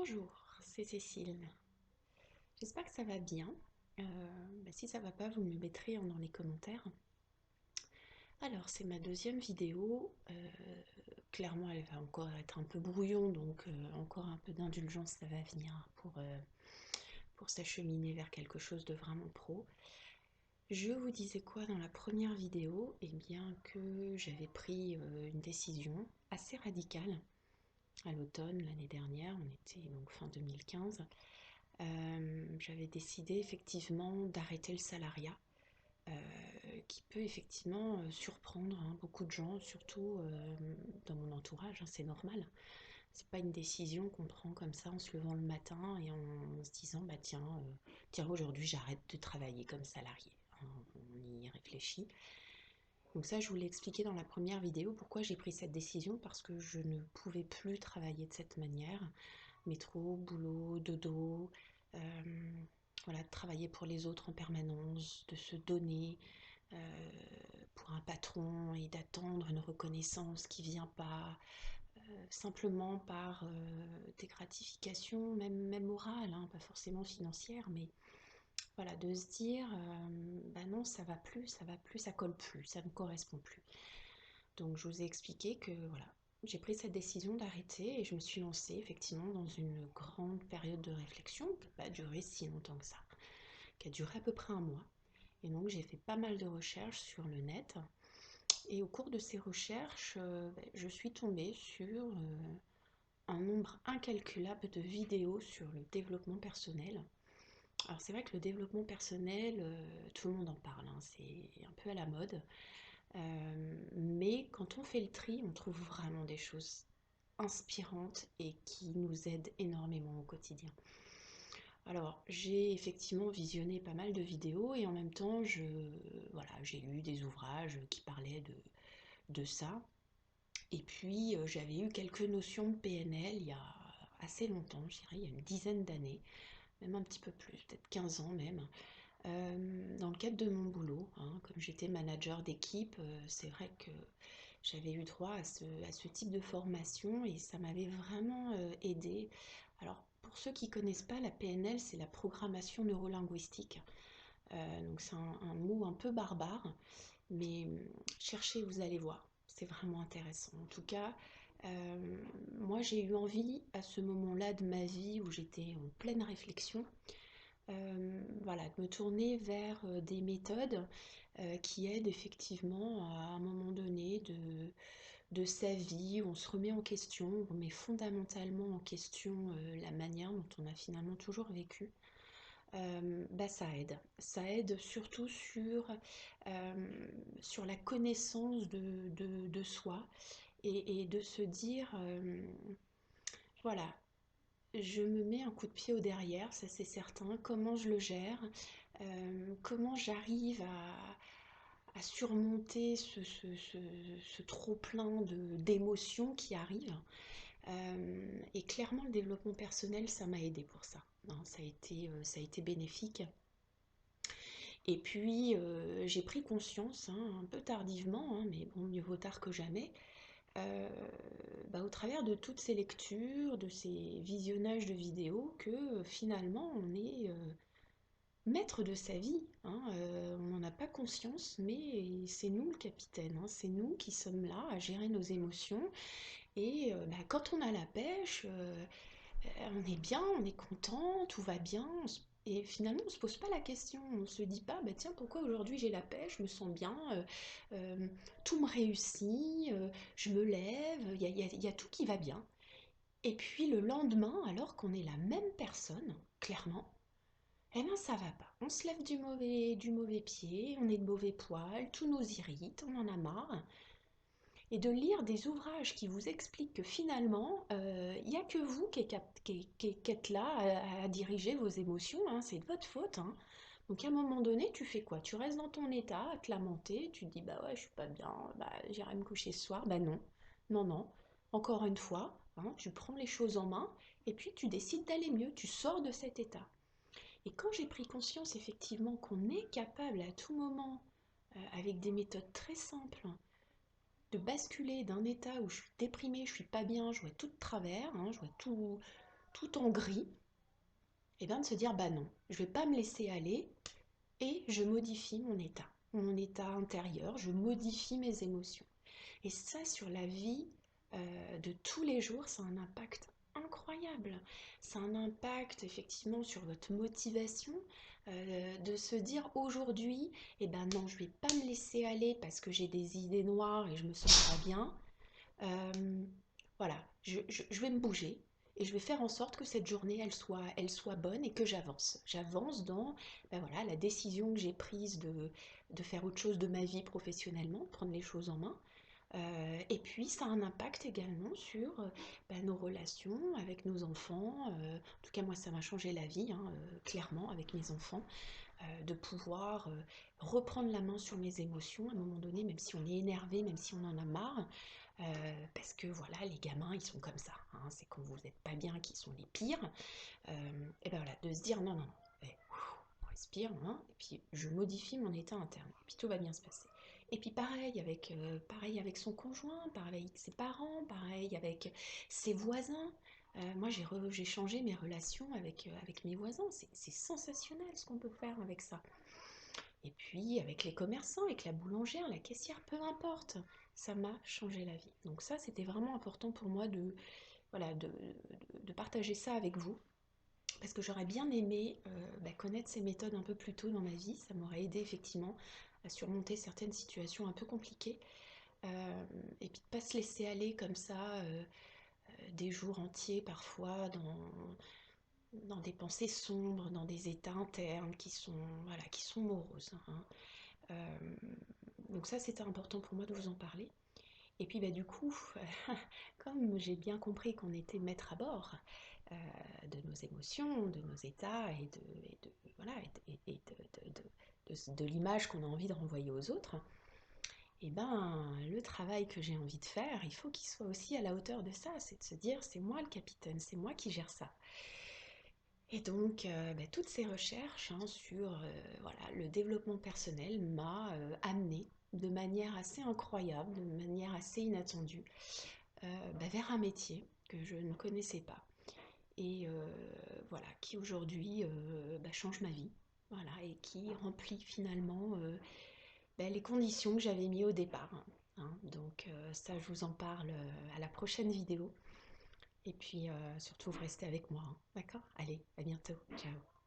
Bonjour, c'est Cécile. J'espère que ça va bien. Si ça va pas, vous me le mettrez dans les commentaires. Alors, c'est ma deuxième vidéo. Clairement, elle va encore être un peu brouillon, donc encore un peu d'indulgence, ça va venir pour s'acheminer vers quelque chose de vraiment pro. Je vous disais quoi dans la première vidéo? Eh bien que j'avais pris une décision assez radicale à l'automne l'année dernière, on était donc fin 2015. J'avais décidé effectivement d'arrêter le salariat, qui peut effectivement surprendre beaucoup de gens, surtout dans mon entourage, hein, c'est normal. C'est pas une décision qu'on prend comme ça en se levant le matin et en se disant bah tiens aujourd'hui j'arrête de travailler comme salarié. Hein, on y réfléchit. Donc ça je vous l'ai expliqué dans la première vidéo pourquoi j'ai pris cette décision, parce que je ne pouvais plus travailler de cette manière. Métro, boulot, dodo, voilà, de travailler pour les autres en permanence, de se donner pour un patron et d'attendre une reconnaissance qui vient pas, simplement par des gratifications, même morales, hein, pas forcément financières, mais voilà, de se dire, bah non, ça va plus, ça colle plus, ça ne correspond plus. Donc je vous ai expliqué que voilà, j'ai pris cette décision d'arrêter et je me suis lancée effectivement dans une grande période de réflexion qui n'a pas duré si longtemps que ça, qui a duré à peu près un mois. Et donc j'ai fait pas mal de recherches sur le net. Et au cours de ces recherches, je suis tombée sur un nombre incalculable de vidéos sur le développement personnel. Alors c'est vrai que le développement personnel, tout le monde en parle, hein, c'est un peu à la mode. Mais quand on fait le tri, on trouve vraiment des choses inspirantes et qui nous aident énormément au quotidien. Alors, j'ai effectivement visionné pas mal de vidéos et en même temps, voilà, j'ai lu des ouvrages qui parlaient de ça. Et puis, j'avais eu quelques notions de PNL il y a assez longtemps, je dirais, il y a une dizaine d'années, même un petit peu plus, peut-être 15 ans même. Dans le cadre de mon boulot, hein, comme j'étais manager d'équipe, c'est vrai que j'avais eu droit à ce type de formation et ça m'avait vraiment aidé. Alors, pour ceux qui ne connaissent pas, la PNL, c'est la programmation neurolinguistique. Donc, c'est un mot un peu barbare, mais cherchez, vous allez voir, c'est vraiment intéressant. En tout cas, moi, j'ai eu envie à ce moment-là de ma vie où j'étais en pleine réflexion, voilà, de me tourner vers des méthodes qui aident effectivement à un moment donné de sa vie, où on se remet en question, on remet fondamentalement en question la manière dont on a finalement toujours vécu. Ça aide. Ça aide surtout sur la connaissance de soi et de se dire, voilà, je me mets un coup de pied au derrière, ça c'est certain. Comment je le gère? Comment j'arrive à surmonter ce trop-plein d'émotions qui arrivent? Et clairement, le développement personnel, ça m'a aidé pour ça. Hein, ça a été bénéfique. Et puis, j'ai pris conscience, hein, un peu tardivement, hein, mais bon, mieux vaut tard que jamais, euh, au travers de toutes ces lectures, de ces visionnages de vidéos, que finalement on est maître de sa vie. Hein, on n'en a pas conscience, mais c'est nous le capitaine. Hein, c'est nous qui sommes là à gérer nos émotions. Et quand on a la pêche, on est bien, on est content, tout va bien. Et finalement, on ne se pose pas la question. On ne se dit pas, bah, tiens, pourquoi aujourd'hui j'ai la pêche, je me sens bien, euh, tout me réussit, je me lève, il y a tout qui va bien. Et puis le lendemain, alors qu'on est la même personne, clairement, eh bien ça va pas. On se lève du mauvais pied, on est de mauvais poil, tout nous irrite, on en a marre. Et de lire des ouvrages qui vous expliquent que finalement, il n'y a que vous qui êtes là à diriger vos émotions, hein, c'est de votre faute. Hein. Donc à un moment donné, tu fais quoi? Tu restes dans ton état, à te lamenter, tu te dis bah ouais, je suis pas bien, bah j'irai me coucher ce soir. Bah non, non, non. Encore une fois, hein, tu prends les choses en main et puis tu décides d'aller mieux, tu sors de cet état. Et quand j'ai pris conscience effectivement qu'on est capable à tout moment, avec des méthodes très simples, de basculer d'un état où je suis déprimée, je suis pas bien, je vois tout de travers, hein, je vois tout, tout en gris, et bien de se dire, bah non, je vais pas me laisser aller et je modifie mon état intérieur, je modifie mes émotions. Et ça, sur la vie de tous les jours, ça a un impact incroyable. Ça a un impact effectivement sur votre motivation de se dire aujourd'hui, eh ben non, je vais pas me laisser aller parce que j'ai des idées noires et je me sens pas bien. Euh, voilà, je vais me bouger et je vais faire en sorte que cette journée, elle soit bonne et que j'avance. J'avance dans ben voilà, la décision que j'ai prise de faire autre chose de ma vie professionnellement, de prendre les choses en main. Et puis ça a un impact également sur ben, nos relations avec nos enfants. En tout cas, moi, ça m'a changé la vie, hein, clairement, avec mes enfants, de pouvoir reprendre la main sur mes émotions à un moment donné, même si on est énervé, même si on en a marre. Parce que voilà, les gamins, ils sont comme ça, hein, c'est quand vous n'êtes pas bien qu'ils sont les pires. Et ben voilà, de se dire non, non, non, on respire, hein, et puis je modifie mon état interne, et puis tout va bien se passer. Et puis pareil avec son conjoint, pareil avec ses parents, pareil avec ses voisins. Moi, j'ai changé mes relations avec mes voisins. C'est sensationnel ce qu'on peut faire avec ça. Et puis avec les commerçants, avec la boulangère, la caissière, peu importe. Ça m'a changé la vie. Donc ça, c'était vraiment important pour moi voilà, de partager ça avec vous. Parce que j'aurais bien aimé bah, connaître ces méthodes un peu plus tôt dans ma vie. Ça m'aurait aidé effectivement à surmonter certaines situations un peu compliquées. Et puis de ne pas se laisser aller comme ça des jours entiers parfois dans des pensées sombres, dans des états internes voilà, qui sont moroses, hein. Euh, donc ça, c'était important pour moi de vous en parler. Et puis bah, du coup, comme j'ai bien compris qu'on était maître à bord euh, de nos émotions, de nos états voilà, de l'image qu'on a envie de renvoyer aux autres, et ben le travail que j'ai envie de faire, il faut qu'il soit aussi à la hauteur de ça, c'est de se dire c'est moi le capitaine, c'est moi qui gère ça. Et donc, bah, toutes ces recherches hein, sur voilà, le développement personnel m'a amené de manière assez incroyable, de manière assez inattendue, bah, vers un métier que je ne connaissais pas et voilà, qui aujourd'hui bah, change ma vie, voilà, et qui remplit finalement bah, les conditions que j'avais mis au départ, hein. Donc ça, je vous en parle à la prochaine vidéo. Et puis surtout, vous restez avec moi, hein, d'accord? Allez, à bientôt, ciao.